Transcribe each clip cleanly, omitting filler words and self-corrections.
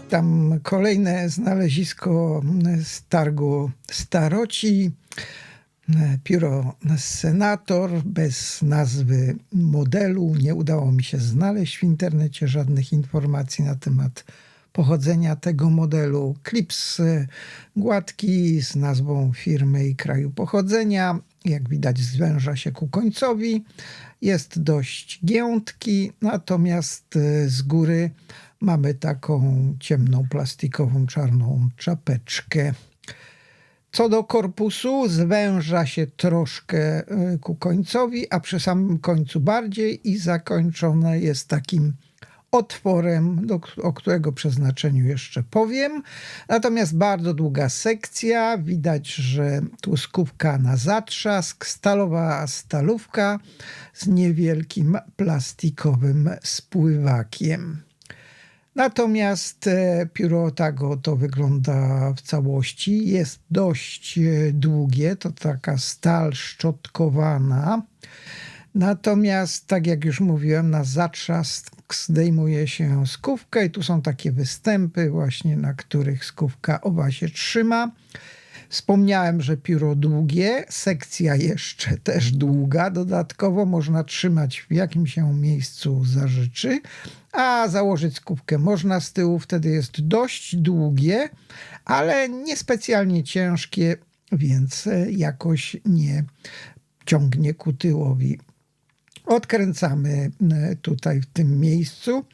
Witam. Kolejne znalezisko z targu Staroci. Pióro Senator bez nazwy modelu. Nie udało mi się znaleźć w internecie żadnych informacji na temat pochodzenia tego modelu. Klips gładki z nazwą firmy i kraju pochodzenia. Jak widać, zwęża się ku końcowi. Jest dość giętki, natomiast z góry mamy taką ciemną, plastikową, czarną czapeczkę. Co do korpusu, zwęża się troszkę ku końcowi, a przy samym końcu bardziej i zakończone jest takim otworem, o którego przeznaczeniu jeszcze powiem. Natomiast bardzo długa sekcja, widać, że tłuskówka na zatrzask, stalowa stalówka z niewielkim plastikowym spływakiem. Natomiast pióro Tago to wygląda w całości. Jest dość długie, to taka stal szczotkowana. Natomiast, tak jak już mówiłem, na zatrzask zdejmuje się skówkę i tu są takie występy właśnie, na których skówka owa się trzyma. Wspomniałem, że pióro długie, sekcja jeszcze też długa. Dodatkowo można trzymać w jakim się miejscu zażyczy, a założyć skówkę można z tyłu, wtedy jest dość długie, ale niespecjalnie ciężkie, więc jakoś nie ciągnie ku tyłowi. Odkręcamy tutaj w tym miejscu,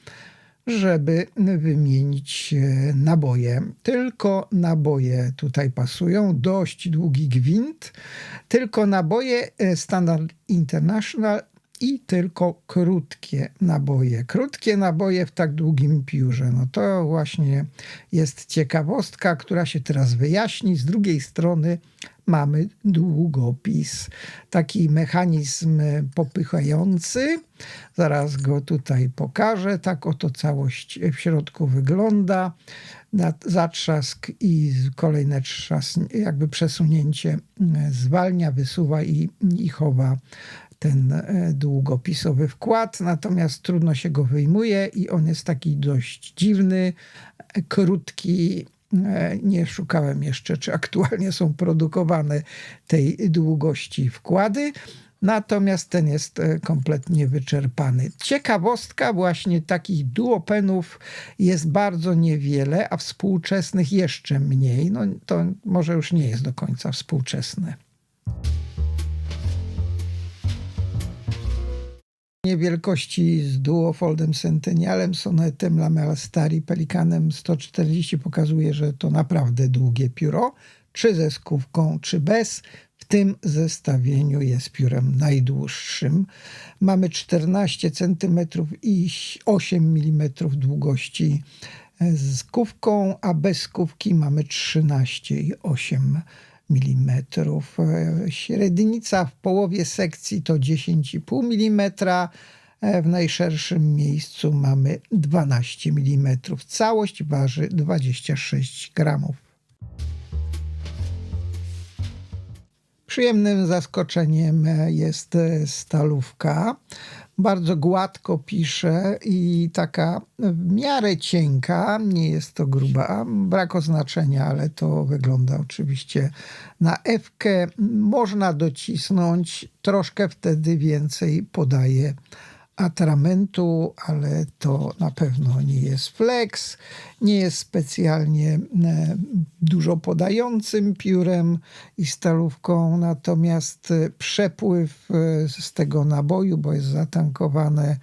żeby wymienić naboje. Tylko naboje tutaj pasują, dość długi gwint, tylko naboje Standard International i tylko krótkie naboje. Krótkie naboje w tak długim piórze. No to właśnie jest ciekawostka, która się teraz wyjaśni. Z drugiej strony mamy długopis. Taki mechanizm popychający. Zaraz go tutaj pokażę. Tak oto całość w środku wygląda. Zatrzask i kolejne jakby przesunięcie zwalnia, wysuwa i chowa ten długopisowy wkład, natomiast trudno się go wyjmuje i on jest taki dość dziwny, krótki. Nie szukałem jeszcze, czy aktualnie są produkowane tej długości wkłady, natomiast ten jest kompletnie wyczerpany. Ciekawostka, właśnie takich duopenów jest bardzo niewiele, a współczesnych jeszcze mniej. No to może już nie jest do końca współczesne. Wielkości z duofoldem Centennialem, Sonetem, Lamel Stari, Pelikanem 140 pokazuje, że to naprawdę długie pióro, czy ze skówką, czy bez. W tym zestawieniu jest piórem najdłuższym. Mamy 14 cm i 8 mm długości z skówką, a bez skówki mamy 13,8 mm. Średnica w połowie sekcji to 10,5 mm. W najszerszym miejscu mamy 12 mm. Całość waży 26 gramów. Przyjemnym zaskoczeniem jest stalówka. Bardzo gładko pisze i taka w miarę cienka, nie jest to gruba. Brak oznaczenia, ale to wygląda oczywiście na F-kę. Można docisnąć, troszkę wtedy więcej podaje atramentu, ale to na pewno nie jest flex, nie jest specjalnie dużo podającym piórem i stalówką, natomiast przepływ z tego naboju, bo jest zatankowane,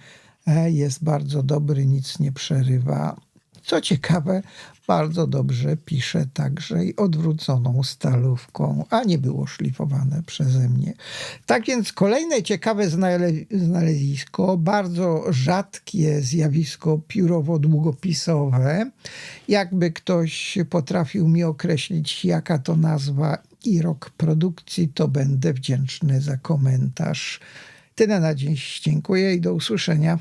jest bardzo dobry, nic nie przerywa. Co ciekawe, bardzo dobrze pisze także i odwróconą stalówką, a nie było szlifowane przeze mnie. Tak więc kolejne ciekawe znalezisko, bardzo rzadkie zjawisko piórowo-długopisowe. Jakby ktoś potrafił mi określić, jaka to nazwa i rok produkcji, to będę wdzięczny za komentarz. Tyle na dziś. Dziękuję i do usłyszenia.